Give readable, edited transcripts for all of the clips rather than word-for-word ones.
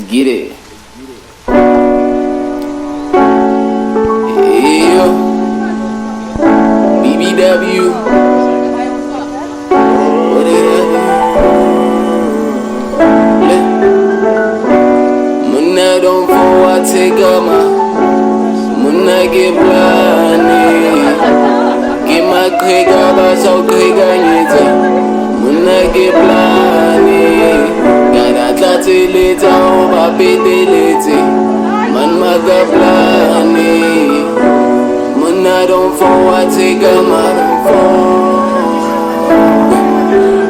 get it. Yeah. BBW. What it is? When I don't fall, I take up my. When I get blind, get my quick up, I so quick I need to. When I get blind, gotta try to let out my baby. Man, my God, blind. When I don't fall, I take up my fall.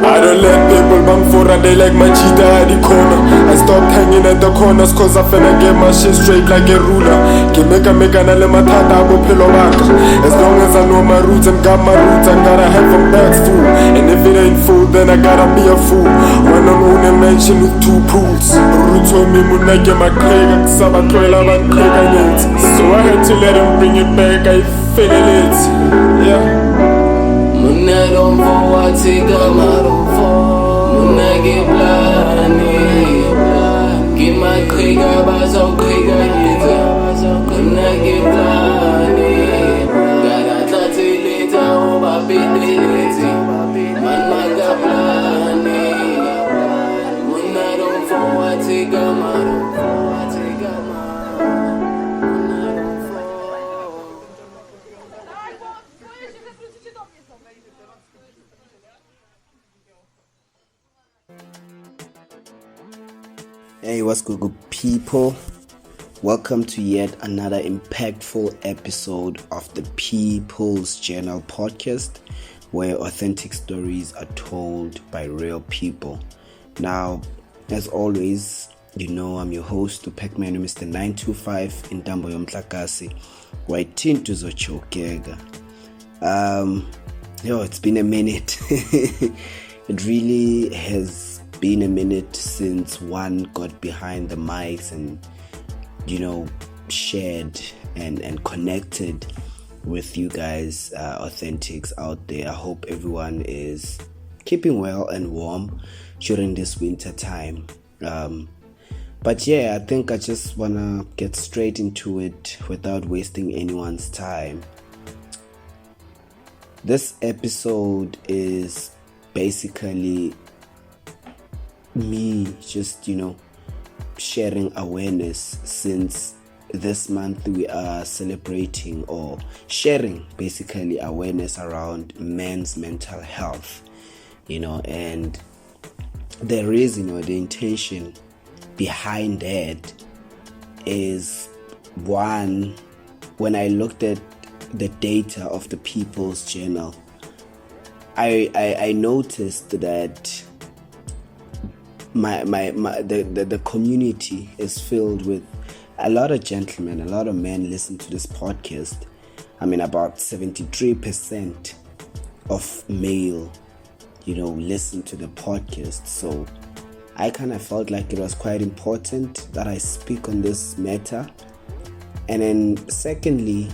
I don't let people bang for and they like my cheetah at the corner. I stopped hanging at the corners cause I finna get my shit straight like a ruler. Make a nale matata abo pelo baka. As long as I know my roots and got my roots, I gotta have them bags full. And if it ain't full, then I gotta be a fool. One on own a mansion with 2 pools. Roots on me moon like my craig and saba toilet and craig I need. So I had to let him bring it back, I feel it. Yeah. When I don't fall, I take up my don't fall. When I get blind, get my quick up, I so quick I get it. When I get blind, gotta try to let out my baby. Man, I got blind. When I don't fall, I take up my don't fall. I take up my. When I don't fall. Hey, what's good people? Welcome to yet another impactful episode of the People's Journal podcast, where authentic stories are told by real people. Now, as always, you know I'm your host, unpack man, Mr. 925 in Dambo Yomtlakasi, waiting to Zochokega. It's been a minute. It really has been a minute since one got behind the mics and shared and connected with you guys, authentics out there. I hope everyone is keeping well and warm during this winter time. But I think I just wanna get straight into it without wasting anyone's time. This episode is basically me just sharing awareness, since this month we are celebrating or sharing basically awareness around men's mental health, and there is the intention behind that is, one, when I looked at the data of the People's Journal, I noticed that the community is filled with a lot of gentlemen, a lot of men listen to this podcast. I mean, about 73% of male, listen to the podcast. So I kind of felt like it was quite important that I speak on this matter. And then secondly,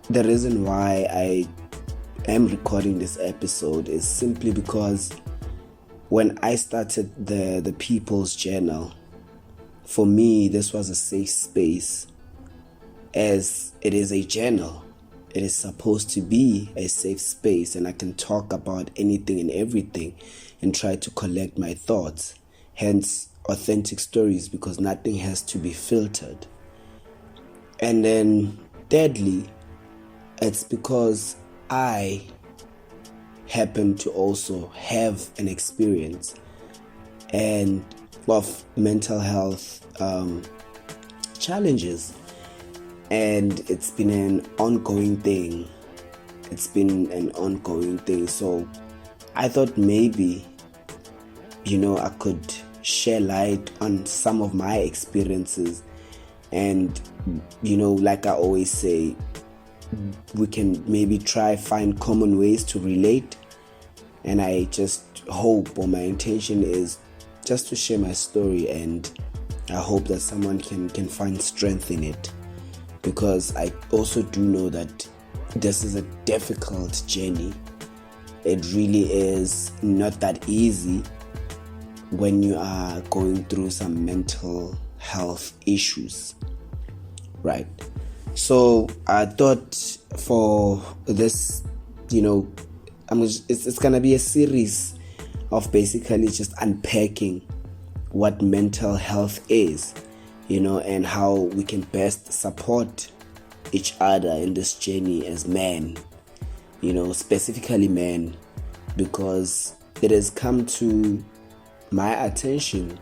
the reason why I am recording this episode is simply because when I started the People's Journal, for me, this was a safe space, as it is a journal. It is supposed to be a safe space, and I can talk about anything and everything and try to collect my thoughts. Hence, authentic stories, because nothing has to be filtered. And then, thirdly, it's because I happen to also have an experience and of mental health challenges, and it's been an ongoing thing. So I thought maybe I could share light on some of my experiences, and like I always say, we can maybe try find common ways to relate. And I just hope, or my intention is just to share my story, and I hope that someone can find strength in it, because I also do know that this is a difficult journey. It really is not that easy, when you are going through some mental health issues, right? So I thought for this, it's gonna be a series of basically just unpacking what mental health is, and how we can best support each other in this journey as men, specifically men, because it has come to my attention,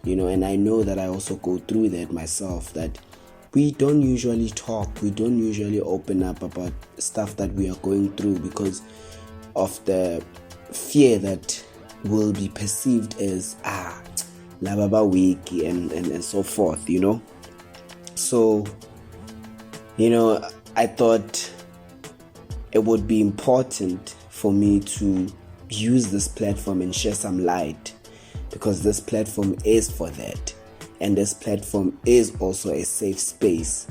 and I know that I also go through that myself, that we don't usually talk, we don't usually open up about stuff that we are going through because of the fear that will be perceived as la baba weak and so forth, So, I thought it would be important for me to use this platform and share some light, because this platform is for that, and this platform is also a safe space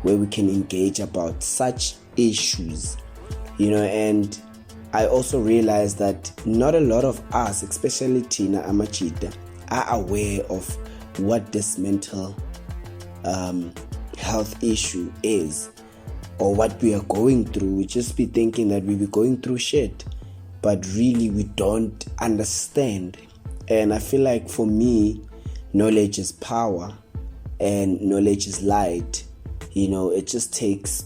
where we can engage about such issues, and I also realized that not a lot of us, especially Tina Amachita, are aware of what this mental health issue is or what we are going through. We just be thinking that we be going through shit, but really we don't understand. And I feel like for me, knowledge is power and knowledge is light. It just takes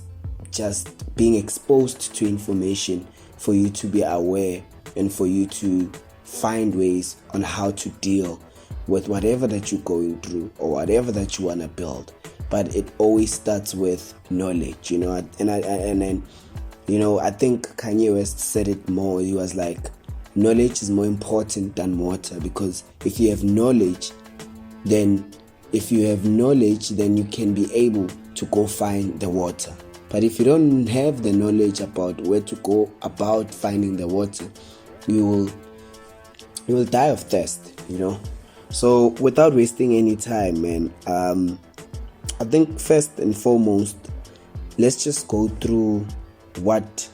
just being exposed to information for you to be aware and for you to find ways on how to deal with whatever that you're going through or whatever that you want to build. But it always starts with knowledge, and I think Kanye West said it more. He was like, knowledge is more important than water, because if you have knowledge, then you can be able to go find the water. But if you don't have the knowledge about where to go about finding the water, you will die of thirst, So without wasting any time, man, I think first and foremost, let's just go through what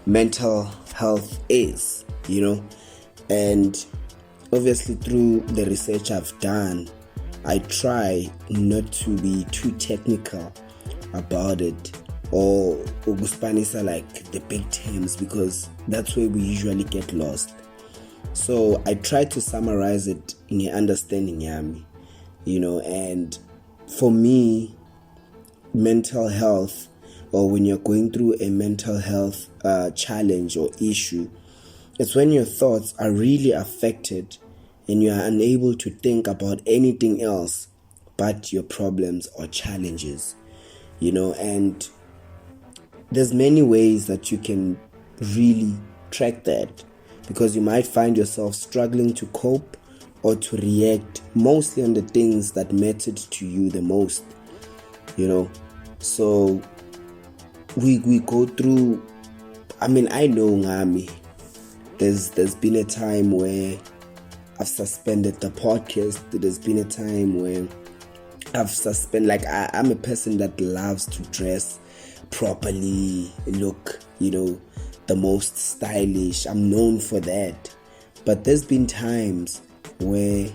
mental health is, and obviously through the research I've done, I try not to be too technical about it or uguspanisa like the big terms, because that's where we usually get lost. So I try to summarize it in your understanding yami, and for me, mental health, or when you're going through a mental health challenge or issue, it's when your thoughts are really affected and you are unable to think about anything else but your problems or challenges, and there's many ways that you can really track that, because you might find yourself struggling to cope or to react mostly on the things that mattered to you the most, so we go through, I know Ngami, there's been a time where I've suspended the podcast. There's been a time where I've suspended, I'm a person that loves to dress properly, look, the most stylish. I'm known for that. But there's been times where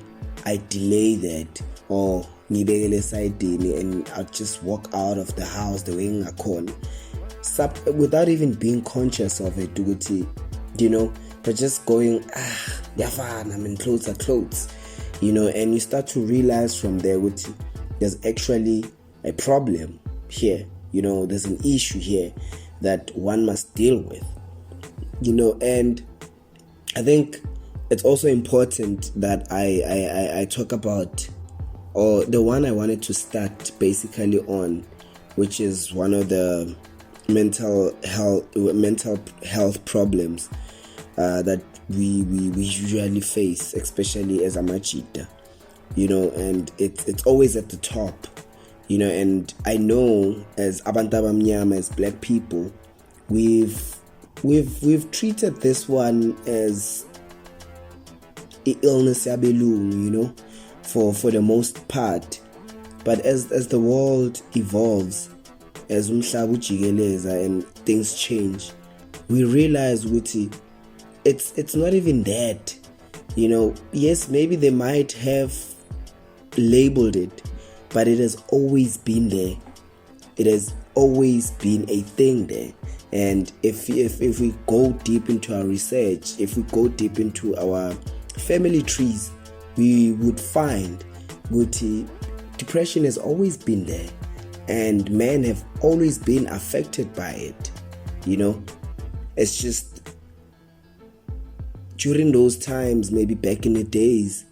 I delay that, or and I'll just walk out of the house the way ngakona, without even being conscious of it, but just going, I'm in clothes are clothes, and you start to realize from there, there's actually a problem here, there's an issue here that one must deal with, and I think it's also important that I talk about, or the one I wanted to start basically on, which is one of the mental health problems that we usually face, especially as a machita, and it's always at the top, and I know as abantu abamnyama, as black people, we've treated this one as illness yabelungu, for the most part, but as the world evolves, as umhlaba ujikeleza and things change, we realize it's not even that. Yes, maybe they might have labeled it, but it has always been there. It has always been a thing there. And if we go deep into our research, if we go deep into our family trees, we would find that depression has always been there, and men have always been affected by it. It's just during those times, maybe back in the days,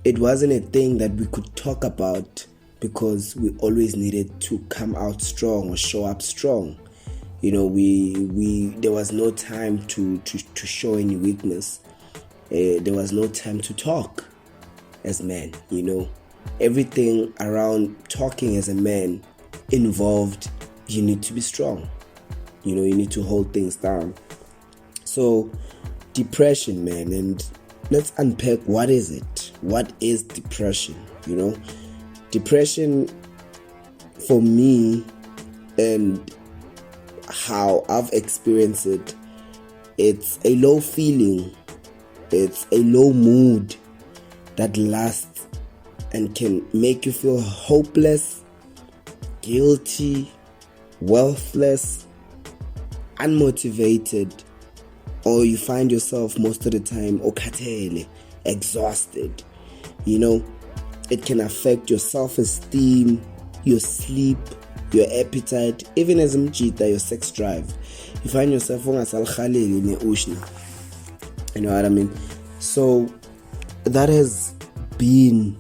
it wasn't a thing that we could talk about because we always needed to come out strong or show up strong. There was no time to show any weakness. There was no time to talk as men. Everything around talking as a man involved you need to be strong. You need to hold things down. So depression, man, and let's unpack what is it. What is depression? Depression for me and how I've experienced it, it's a low feeling, it's a low mood that lasts and can make you feel hopeless, guilty, worthless, unmotivated, or you find yourself most of the time okhathele, exhausted. It can affect your self-esteem, your sleep, your appetite, even as mjita, your sex drive. You find yourself ungasalkhaleli ne-ushna. You know what I mean? So that has been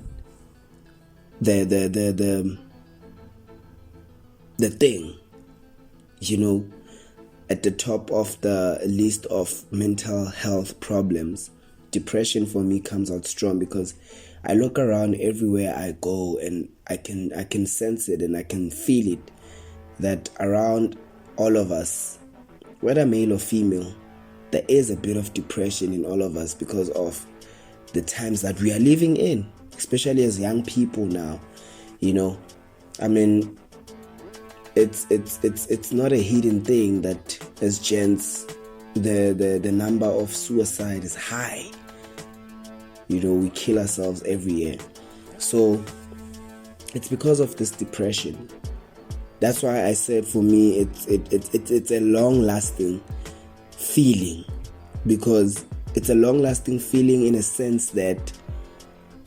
the thing, at the top of the list of mental health problems. Depression for me comes out strong because I look around everywhere I go and I can sense it and I can feel it, that around all of us, whether male or female, there is a bit of depression in all of us because of the times that we are living in, especially as young people now. It's not a hidden thing that as gents the number of suicide is high. We kill ourselves every year. So it's because of this depression. That's why I said for me it's a long-lasting feeling, because it's a long-lasting feeling in a sense that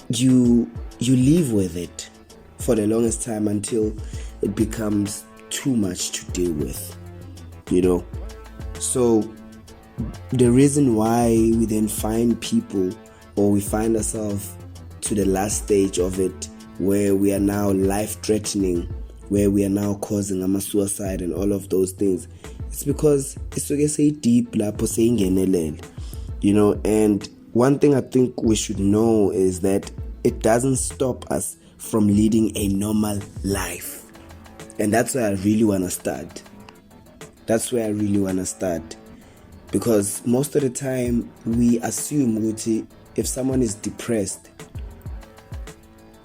you live with it for the longest time until it becomes too much to deal with. So the reason why we then find people, or we find ourselves to the last stage of it, where we are now life-threatening, where we are now causing suicide and all of those things, it's because it's say deep lapho seyingenelele. And one thing I think we should know is that it doesn't stop us from leading a normal life. And that's where I really want to start. Because most of the time we assume if someone is depressed,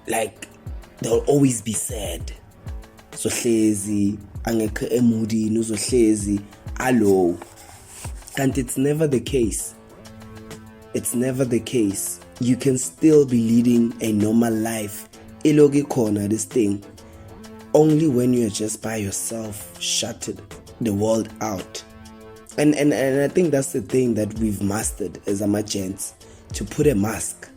like, they'll always be sad. So hlezi angekho emudini uzohlezi alo. And it's never the case. You can still be leading a normal life. Ilogi corner this thing. Only when you are just by yourself, shutted the world out. And I think that's the thing that we've mastered as agents, to put a mask.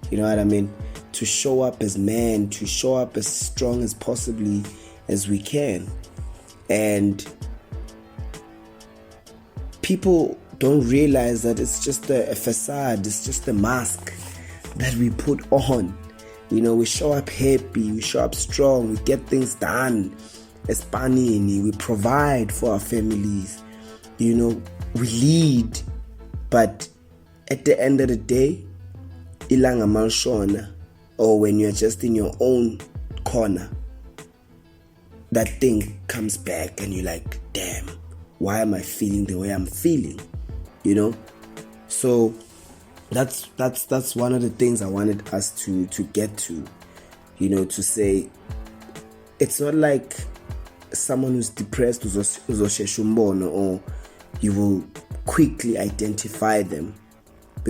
You know what I mean? To show up as men, to show up as strong as possibly as we can. And people don't realize that it's just a facade, it's just a mask that we put on. We show up happy, we show up strong, we get things done. As panini, we provide for our families. We lead. But at the end of the day, ilanga malshona, or when you're just in your own corner, that thing comes back and you're like, damn, why am I feeling the way I'm feeling? So that's one of the things I wanted us to get to, to say, it's not like someone who's depressed uzosheshumbono, or you will quickly identify them,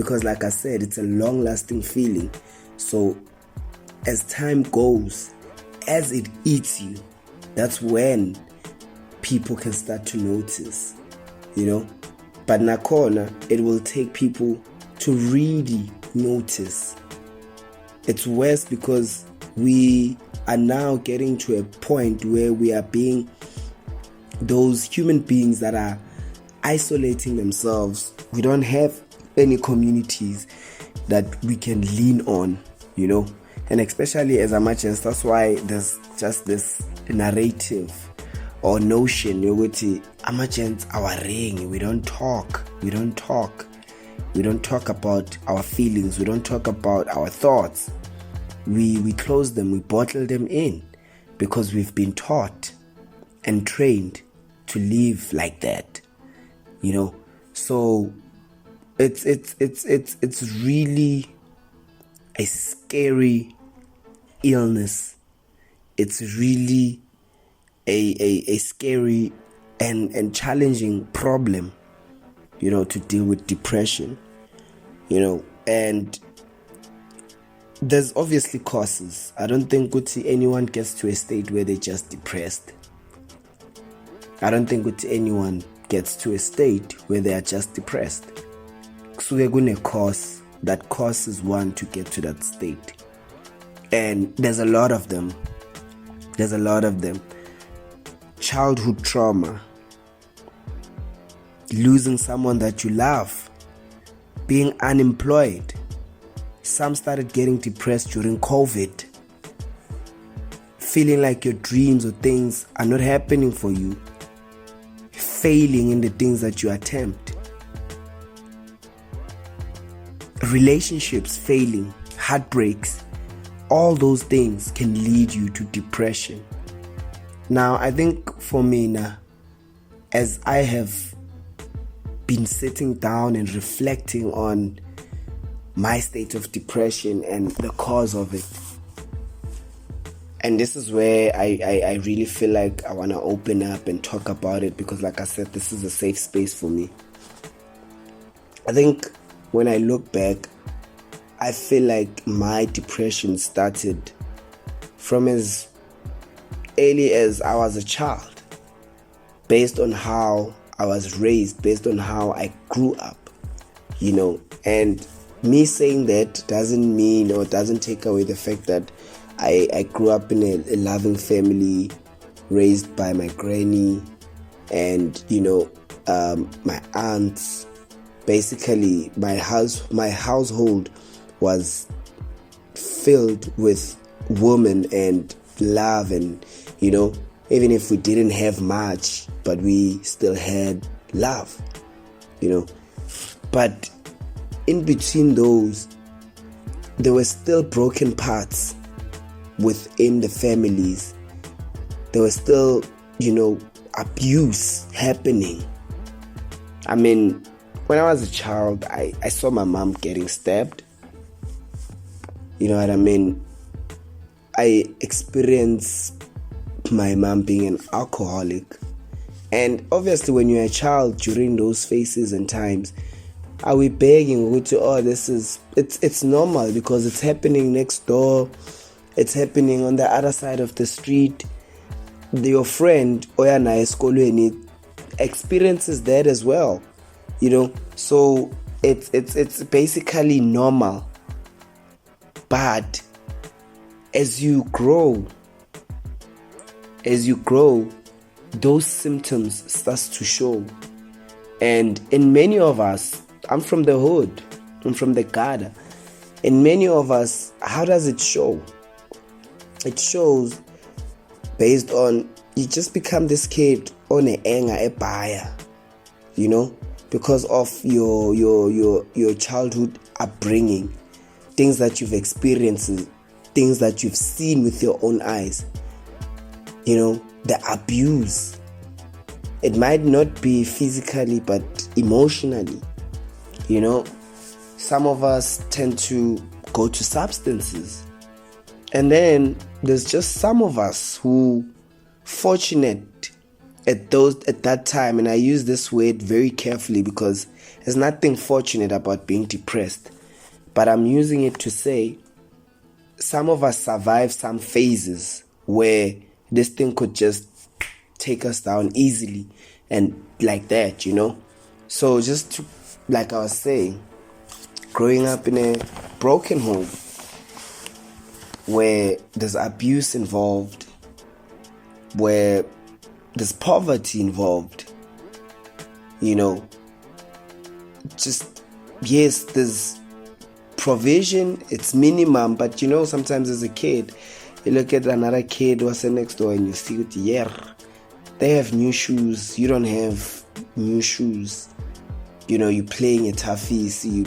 because like I said, it's a long-lasting feeling. So as time goes, as it eats you, that's when people can start to notice, But nakona, it will take people to really notice. It's worse because we are now getting to a point where we are being those human beings that are isolating themselves. We don't have any communities that we can lean on, and especially as Amachans, that's why there's just this narrative or notion, Amachans our ring. We don't talk about our feelings. We don't talk about our thoughts. We close them, we bottle them in because we've been taught and trained to live like that, So it's really a scary illness. It's really a scary and challenging problem, to deal with depression, and there's obviously causes. I don't think anyone gets to a state where they're just depressed. I don't think anyone gets to a state where they are just depressed. So we're going to cause that causes one to get to that state. And there's a lot of them. Childhood trauma, losing someone that you love, being unemployed. Some started getting depressed during COVID, feeling like your dreams or things are not happening for you, failing in the things that you attempt, relationships failing, heartbreaks. All those things can lead you to depression. Now, I think for me now, as I have been sitting down and reflecting on my state of depression and the cause of it, and this is where I really feel like I want to open up and talk about it, because like I said, this is a safe space for me. I think when I look back, I feel like my depression started from as early as I was a child, based on how I was raised, based on how I grew up, and me saying that doesn't mean or doesn't take away the fact that I grew up in a loving family, raised by my granny and my aunts. Basically, my household was filled with women and love, and even if we didn't have much, but we still had love, but in between those, there were still broken parts within the families. There was still, abuse happening. I mean, when I was a child, I saw my mom getting stabbed. You know what I mean? I experienced my mom being an alcoholic. And obviously when you're a child during those phases and times, are we begging, it's normal because it's happening next door, it's happening on the other side of the street. Your friend oyana esikolweni experiences that as well, so it's basically normal. But as you grow, those symptoms starts to show. And in many of us, I'm from the hood, I'm from the gutter. In many of us, how does it show? It shows based on, you just become this kid on a anger, a buyer, because of your childhood upbringing, things that you've experienced, things that you've seen with your own eyes, the abuse. It might not be physically, but emotionally. Some of us tend to go to substances. And then there's just some of us who fortunate at that time, and I use this word very carefully because There's nothing fortunate about being depressed, but I'm using it to say some of us survive some phases where this thing could just take us down easily and like that, So just to, like I was saying, growing up in a broken home where there's abuse involved, where there's poverty involved, just, yes, there's provision, it's minimum, but sometimes as a kid, you look at another kid who's next door and you see it, they have new shoes, you don't have new shoes. You're playing a toughie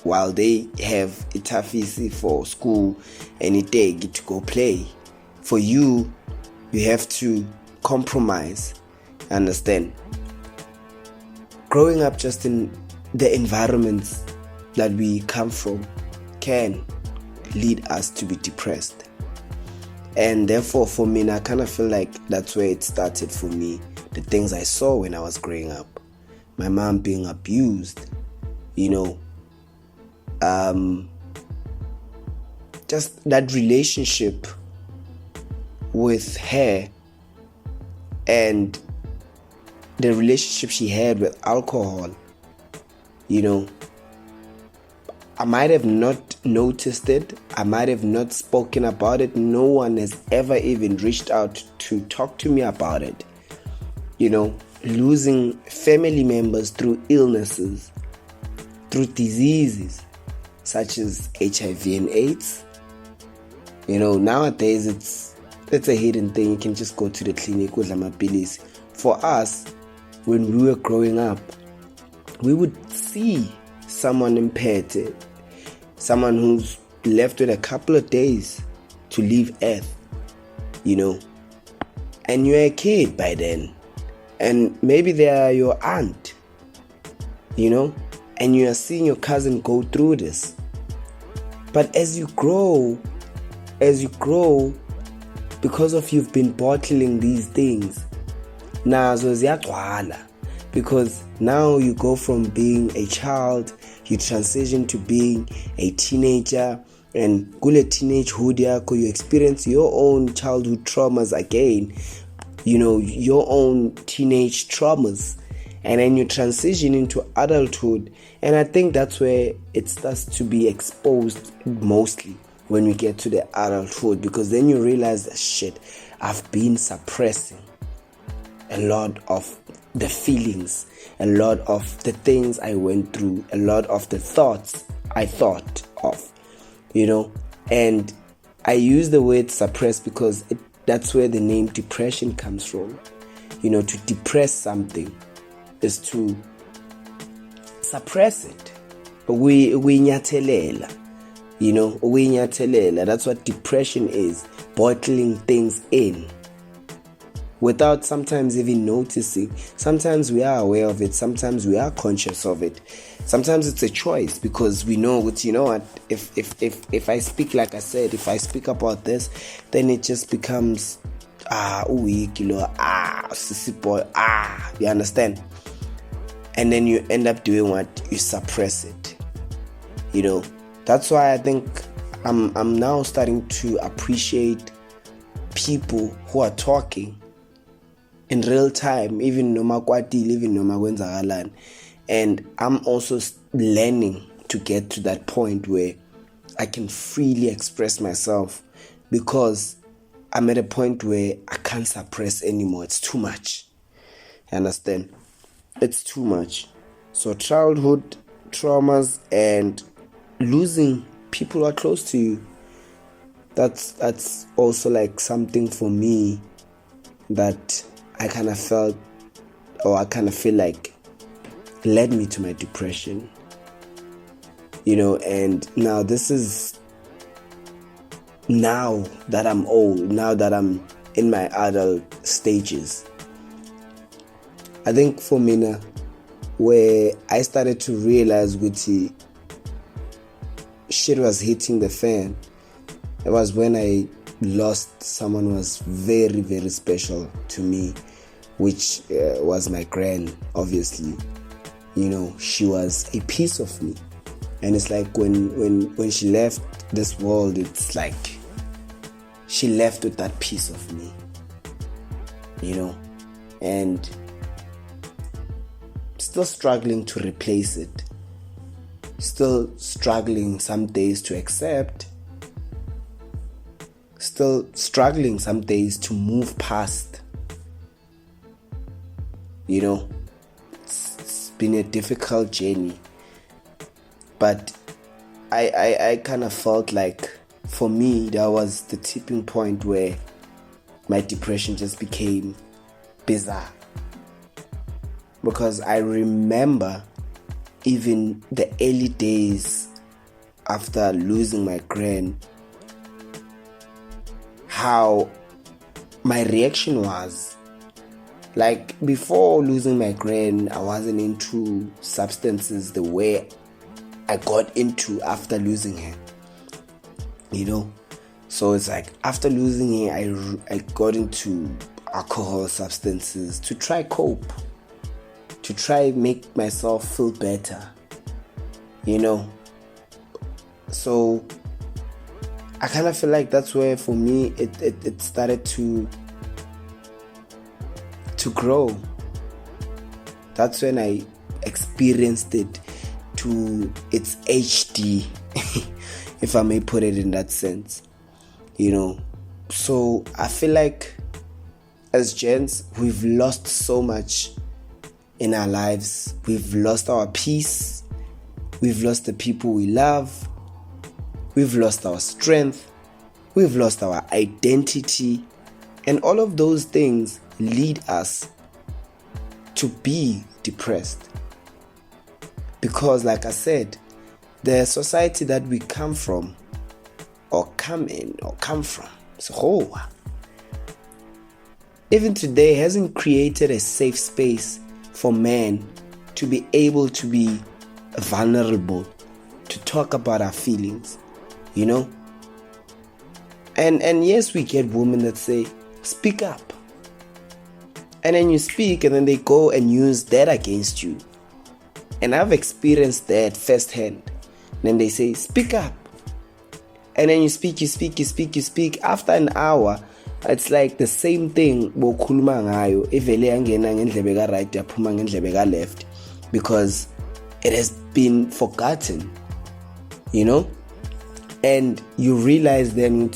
while they have a toughie for school and they get to go play. For you have to compromise, understand? Growing up just in the environments that we come from can lead us to be depressed. And therefore, for me, I kind of feel like that's where it started for me. The things I saw when I was growing up. My mom being abused, just that relationship with her and the relationship she had with alcohol, I might have not noticed it. I might have not spoken about it. No one has ever even reached out to talk to me about it. Losing family members through illnesses, through diseases such as HIV and AIDS. Nowadays it's a hidden thing. You can just go to the clinic with pills. For us, when we were growing up, we would see someone impaired, someone who's left with a couple of days to leave Earth, and you're a kid by then, and maybe they are your aunt, and you are seeing your cousin go through this. But as you grow, because of you've been bottling these things, nazo ziyagcwala. Because now you go from being a child, you transition to being a teenager, and kule teenagehood yakho you experience your own childhood traumas again, your own teenage traumas, and then you transition into adulthood. And I think that's where it starts to be exposed mostly, when we get to the adulthood, because then you realize that shit, I've been suppressing a lot of the feelings, a lot of the things I went through, a lot of the thoughts I thought of, and I use the word suppress because that's where the name depression comes from. To depress something is to suppress it. Uyinyatelela, uyinyatelela. That's what depression is, bottling things in without sometimes even noticing. Sometimes we are aware of it, sometimes we are conscious of it, sometimes it's a choice, because we know what, what, if I speak, like I said, if I speak about this, then it just becomes sissy boy, you understand? And then you end up doing what? You suppress it. That's why I think I'm now starting to appreciate people who are talking in real time, even noma kwatile, even noma kwenzakalani. And I'm also learning to get to that point where I can freely express myself, because I'm at a point where I can't suppress anymore. It's too much. You understand? It's too much. So childhood traumas and losing people who are close to you, that's also like something for me that I kind of felt, or I kind of feel like led me to my depression. And now this is, now that I'm old, now that I'm in my adult stages, I think for me now, where I started to realize which shit was hitting the fan, it was when I lost someone who was very, very special to me, which was my gran, obviously. she was a piece of me. And it's like when she left this world, it's like she left with that piece of me, and still struggling to replace it, still struggling some days to accept, still struggling some days to move past. It's been a difficult journey, but I kind of felt like for me that was the tipping point where my depression just became bizarre, because I remember even the early days after losing my gran, how my reaction was. Like, before losing my gran, I wasn't into substances the way I got into after losing her. So it's like after losing her, I got into alcohol, substances to try cope, to try make myself feel better. So I kind of feel like that's where for me it started to grow. That's when I experienced it to its HD, if I may put it in that sense. So I feel like as gents, we've lost so much in our lives. We've lost our peace. We've lost the people we love. We've lost our strength. We've lost our identity. And all of those things lead us to be depressed. Because, like I said, the society that we come from, or come from, so even today hasn't created a safe space for men to be able to be vulnerable, to talk about our feelings, And yes, we get women that say, speak up. And then you speak, and then they go and use that against you. And I've experienced that firsthand. And then they say, speak up. And then you speak. After an hour, it's like the same thing. Left, because it has been forgotten, And you realize then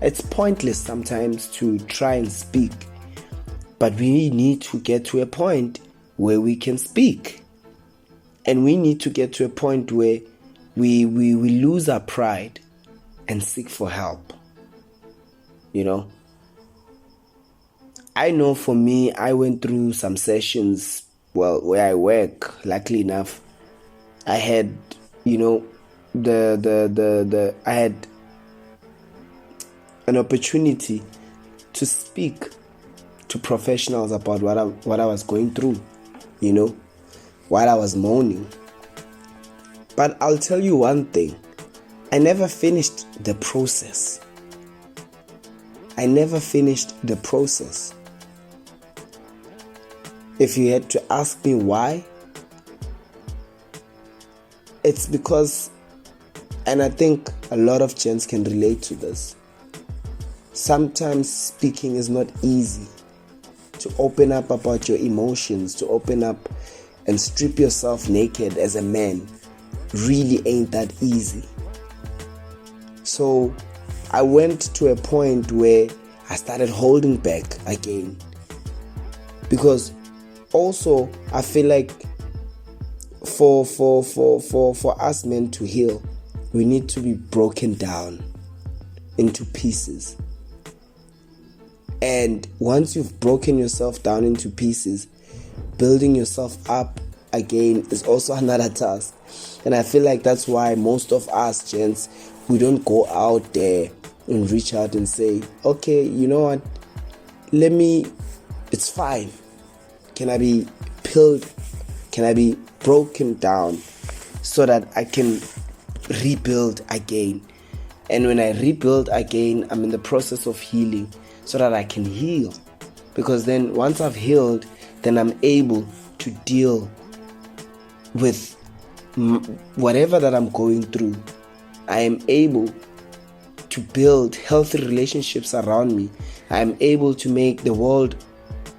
it's pointless sometimes to try and speak. But we need to get to a point where we can speak. And we need to get to a point where we lose our pride and seek for help. I know for me, I went through some sessions, where I work. Luckily enough, I had, I had an opportunity to speak to professionals about what I was going through, while I was moaning. But I'll tell you one thing, I never finished the process. If you had to ask me why, it's because, and I think a lot of gents can relate to this, sometimes speaking is not easy. To open up about your emotions, to open up and strip yourself naked as a man really ain't that easy. So I went to a point where I started holding back again, because also I feel like for us men to heal, we need to be broken down into pieces. And once you've broken yourself down into pieces, building yourself up again is also another task. And I feel like that's why most of us gents, we don't go out there and reach out and say, okay, you know what, it's fine. Can I be peeled? Can I be broken down so that I can rebuild again? And when I rebuild again, I'm in the process of healing so that I can heal. Because then once I've healed, then I'm able to deal with whatever that I'm going through, I am able to build healthy relationships around me. I am able to make the world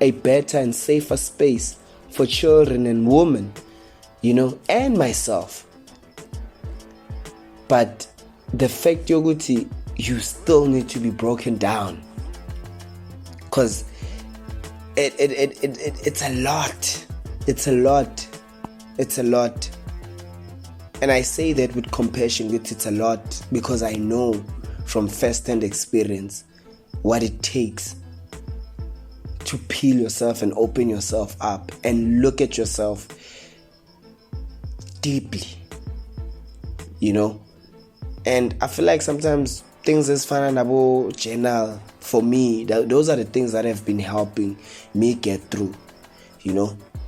a better and safer space for children and women, and myself. But the fact yoguti, you still need to be broken down, because it's a lot. It's a lot. And I say that with compassion, that it's a lot, because I know from first-hand experience what it takes to peel yourself and open yourself up and look at yourself deeply, And I feel like sometimes things as fun about journal, for me, those are the things that have been helping me get through,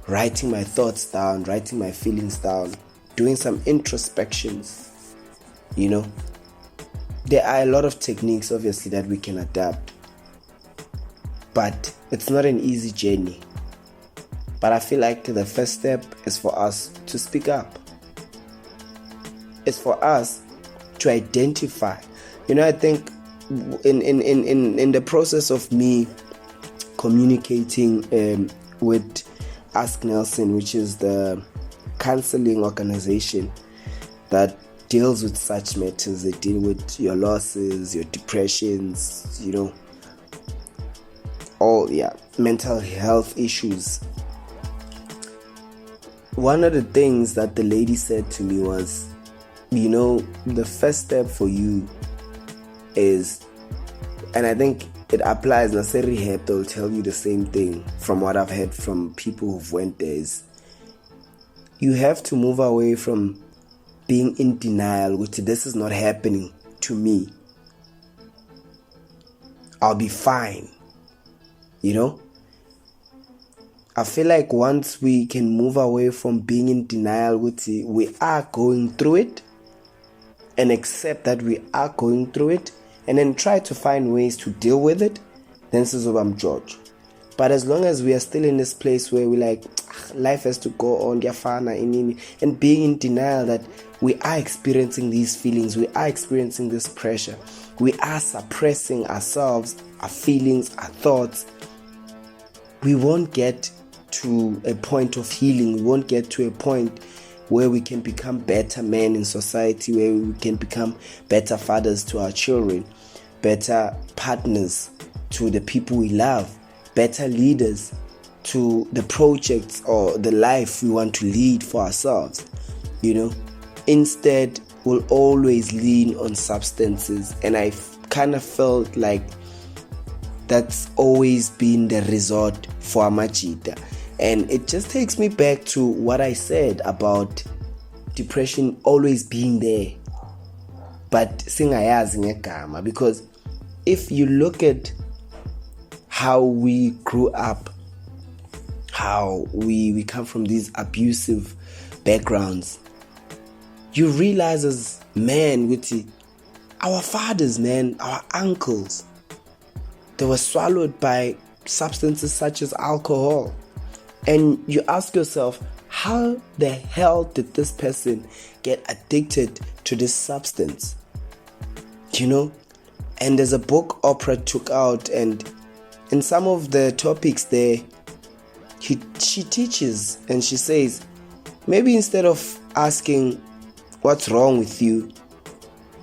writing my thoughts down, writing my feelings down, doing some introspections, There are a lot of techniques, obviously, that we can adapt, but it's not an easy journey. But I feel like the first step is for us to speak up. It's for us to identify. I think in the process of me communicating with Ask Nelson, which is the counseling organization that deals with such matters. They deal with your losses, your depressions, mental health issues. One of the things that the lady said to me was, the first step for you is, and I think it applies, Nase Rehab, they'll tell you the same thing from what I've heard from people who've went there, is you have to move away from being in denial, which this is not happening to me. I'll be fine. I feel like once we can move away from being in denial, which we are going through it, and accept that we are going through it, and then try to find ways to deal with it, then Sizobam George. But as long as we are still in this place where we like, life has to go on, and being in denial that we are experiencing these feelings, we are experiencing this pressure, we are suppressing ourselves, our feelings, our thoughts, we won't get to a point of healing. We won't get to a point where we can become better men in society, where we can become better fathers to our children, better partners to the people we love, better leaders to the projects or the life we want to lead for ourselves. Instead, we'll always lean on substances, and I kind of felt like that's always been the resort for Amachita. And it just takes me back to what I said about depression always being there, but singayazi ngegama. Because if you look at how we grew up, how we come from these abusive backgrounds, you realize as men, with our fathers, our uncles, they were swallowed by substances such as alcohol. And you ask yourself, how the hell did this person get addicted to this substance? And there's a book Oprah took out, and in some of the topics there, she teaches and she says, maybe instead of asking what's wrong with you,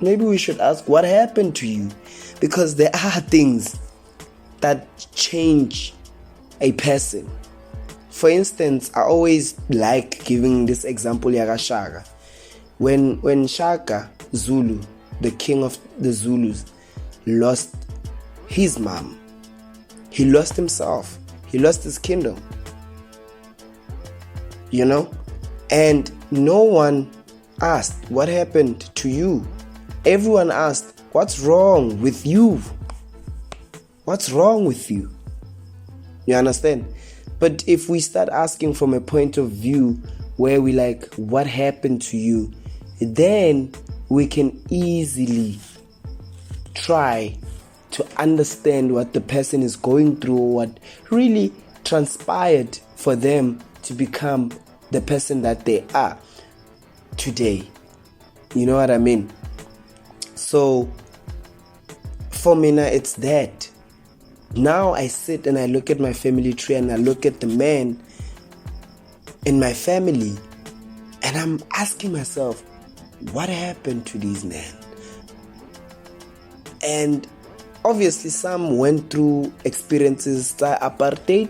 maybe we should ask what happened to you. Because there are things that change a person. For instance, I always like giving this example, Yaga Shaka. When Shaka Zulu, the king of the Zulus, lost his mom, he lost himself, he lost his kingdom. And no one asked, what happened to you? Everyone asked, what's wrong with you? What's wrong with you? You understand? But if we start asking from a point of view where we like, what happened to you? Then we can easily try to understand what the person is going through, what really transpired for them to become the person that they are today. You know what I mean? So for me now, it's that. Now I sit and I look at my family tree and I look at the man in my family and I'm asking myself, what happened to these men? And obviously some went through experiences like apartheid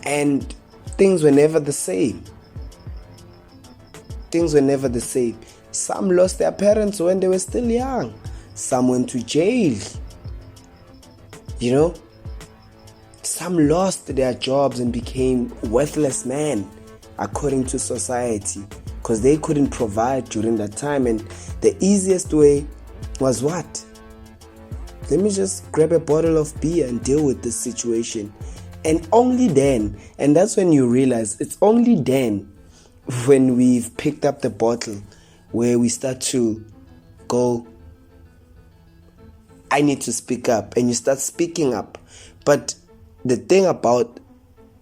and things were never the same. Some lost their parents when they were still young. Some went to jail. Some lost their jobs and became worthless men according to society because they couldn't provide during that time. And the easiest way was what? Let me just grab a bottle of beer and deal with this situation. And only then, and that's when you realize it's only then when we've picked up the bottle where we start to go, I need to speak up, and you start speaking up. But the thing about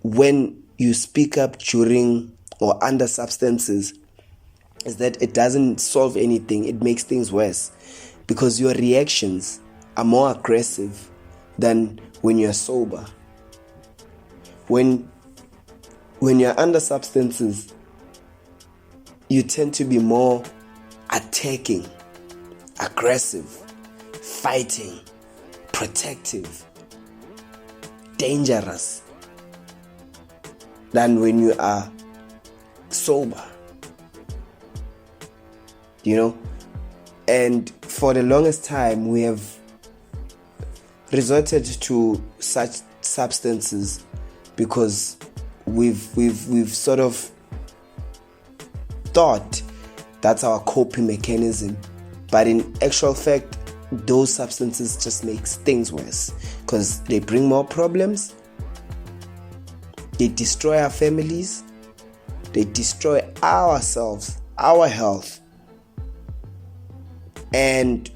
when you speak up during or under substances is that it doesn't solve anything. It makes things worse because your reactions are more aggressive than when you're sober. When you're under substances, you tend to be more attacking, aggressive, fighting, protective, dangerous than when you are sober. And for the longest time we have resorted to such substances because we've sort of thought that's our coping mechanism, but in actual fact those substances just makes things worse because they bring more problems, they destroy our families, they destroy ourselves, our health, and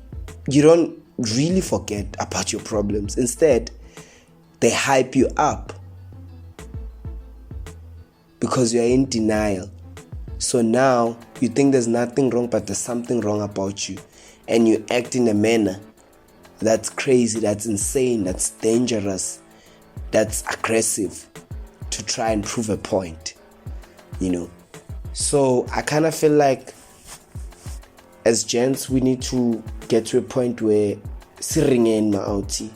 you don't really forget about your problems. Instead, they hype you up because you're in denial. So now you think there's nothing wrong, but there's something wrong about you, and you act in a manner that's crazy, that's insane, that's dangerous, that's aggressive to try and prove a point. So I kind of feel like as gents we need to get to a point where siringen mauti,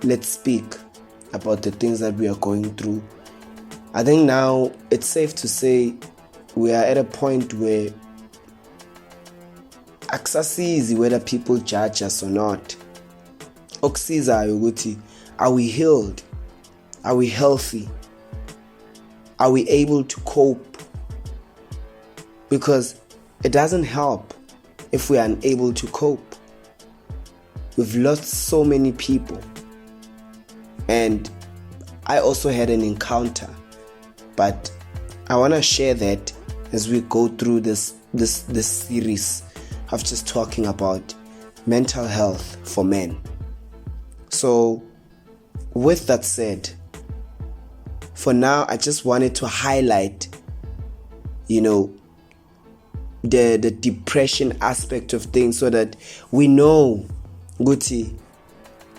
let's speak about the things that we are going through. I think now it's safe to say we are at a point where akusasizi whether people judge us or not. Okusizayo ukuthi, are we healed? Are we healthy? Are we able to cope? Because it doesn't help if we are unable to cope. We've lost so many people. And I also had an encounter, but I want to share that as we go through this series of just talking about mental health for men. So with that said, for now I just wanted to highlight the depression aspect of things so that we know Guti,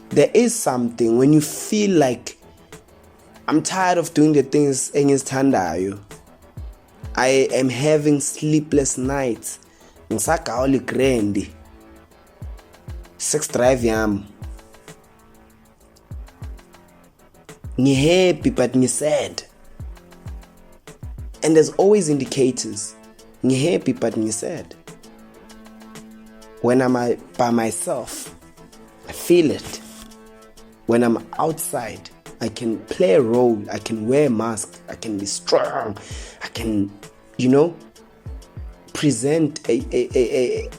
there is something when you feel like I'm tired of doing the things engizithandayo. I am having sleepless nights. Ngisagauli grandi. Sex drive yam. Happy but sad. And there's always indicators. Happy but sad. When I'm by myself, I feel it. When I'm outside, I can play a role. I can wear a mask. I can be strong. I can, present a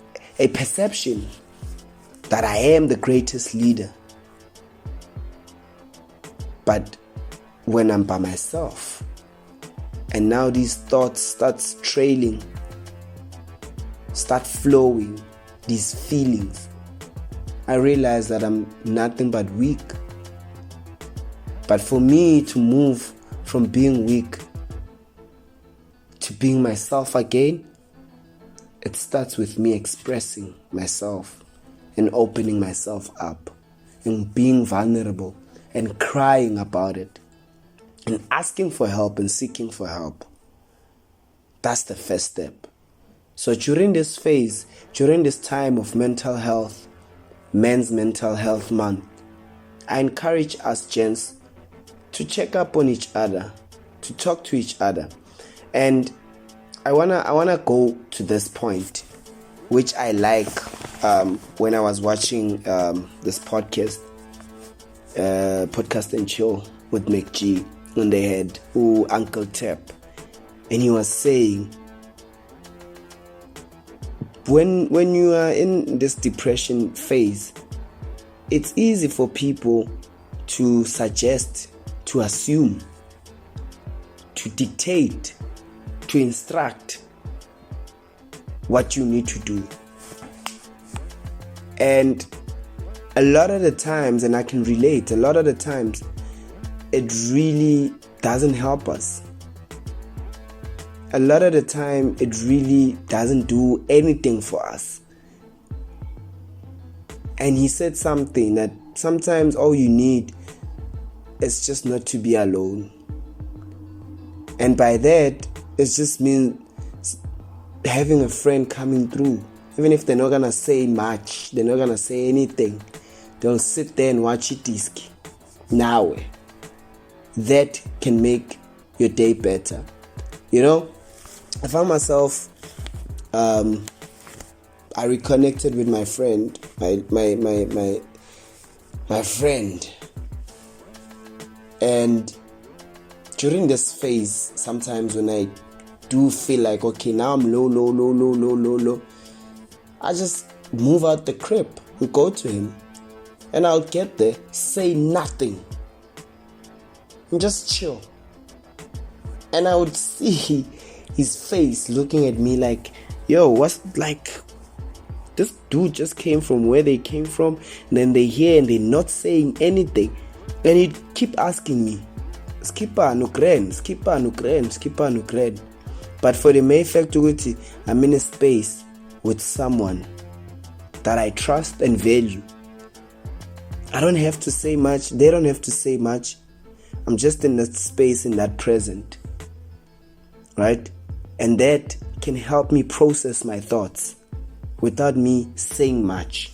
perception that I am the greatest leader. But when I'm by myself, and now these thoughts start trailing, start flowing, these feelings, I realize that I'm nothing but weak. But for me to move from being weak being myself again, it starts with me expressing myself and opening myself up and being vulnerable and crying about it and asking for help and seeking for help. That's the first step. So during this phase, during this time of mental health, Men's Mental Health Month, I encourage us gents to check up on each other, to talk to each other. And I wanna go to this point, which I like when I was watching this podcast and Chill with Menś, when they had Uncle Tap, and he was saying, when you are in this depression phase, it's easy for people to suggest, to assume, to dictate, to instruct what you need to do. And a lot of the times, and I can relate, a lot of the times, it really doesn't help us. A lot of the time, it really doesn't do anything for us. And he said something that sometimes all you need is just not to be alone. And by that, it just means having a friend coming through. Even if they're not going to say much, they're not going to say anything, they'll sit there and watch it disc. Now, that can make your day better. You know, I found myself, I reconnected with my friend, my friend. And during this phase, sometimes when I do feel like, okay, now I'm low, I just move out the crib and go to him. And I'll get there, say nothing, and just chill. And I would see his face looking at me like, yo, what's like, this dude just came from where they came from, and then they here and they're not saying anything. And he'd keep asking me, skipper no kren. But for the main fact, I'm in a space with someone that I trust and value. I don't have to say much. They don't have to say much. I'm just in that space, in that present. Right? And that can help me process my thoughts without me saying much.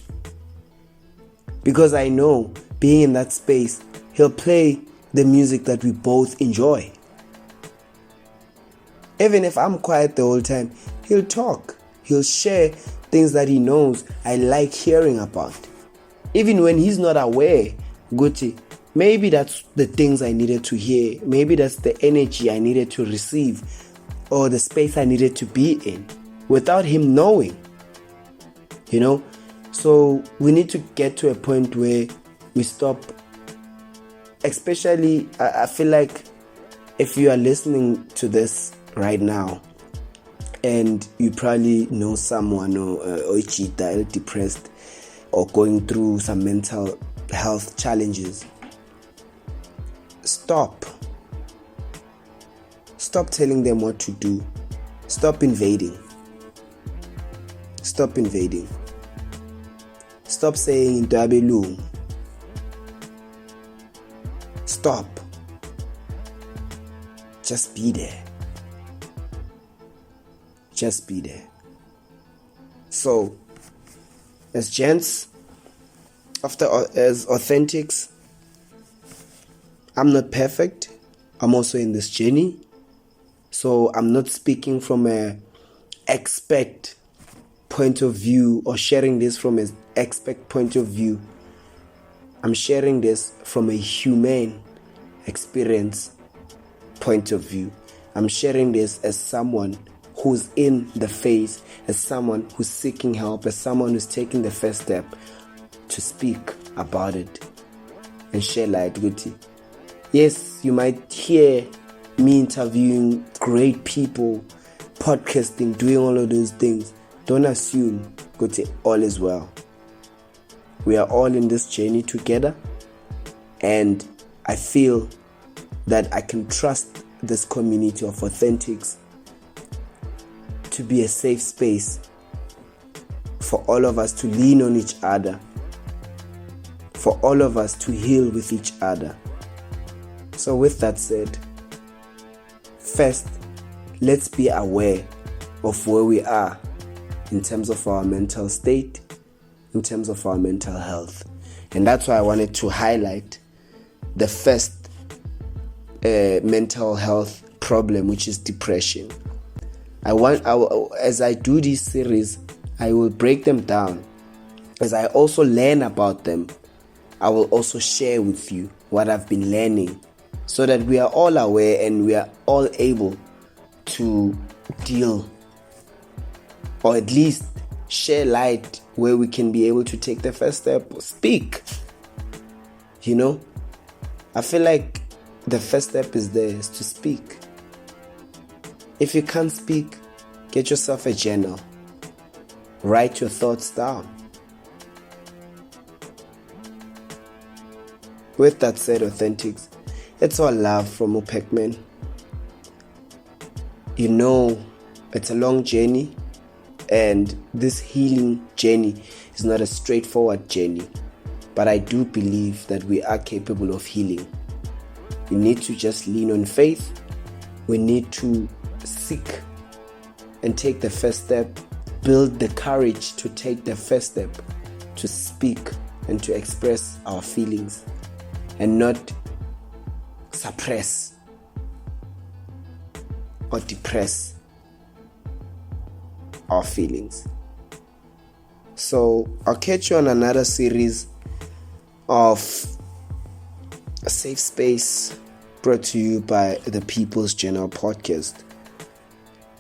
Because I know, being in that space, he'll play the music that we both enjoy. Even if I'm quiet the whole time, he'll talk. He'll share things that he knows I like hearing about. Even when he's not aware, Gucci, maybe that's the things I needed to hear. Maybe that's the energy I needed to receive, or the space I needed to be in, without him knowing. You know? So we need to get to a point where we stop. Especially, I feel like if you are listening to this right now, and you probably know someone or depressed or going through some mental health challenges, stop telling them what to do. Stop invading. Stop saying Dabelu. Stop. Just be there. So, as gents, as authentics, I'm not perfect. I'm also in this journey. So I'm not speaking from a expert point of view or sharing this from an expert point of view. I'm sharing this from a human experience point of view. I'm sharing this as someone who's in the phase, as someone who's seeking help, as someone who's taking the first step to speak about it and share light with you. Yes, you might hear me interviewing great people, podcasting, doing all of those things. Don't assume all is well. We are all in this journey together, and I feel that I can trust this community of authentics to be a safe space for all of us to lean on each other, for all of us to heal with each other. So with that said, first, let's be aware of where we are in terms of our mental state, in terms of our mental health. And that's why I wanted to highlight the first mental health problem, which is depression. As I do this series, I will break them down. As I also learn about them, I will also share with you what I've been learning, so that we are all aware and we are all able to deal, or at least share light where we can be able to take the first step, speak. I feel like the first step is to speak. If you can't speak, get yourself a journal. Write your thoughts down. With that said, Authentics, it's all love from unpack, man. It's a long journey, and this healing journey is not a straightforward journey, but I do believe that we are capable of healing. We need to just lean on faith. We need to seek and take the first step, build the courage to take the first step, to speak and to express our feelings and not suppress or depress our feelings. So I'll catch you on another series of a safe space brought to you by the People's Journal podcast.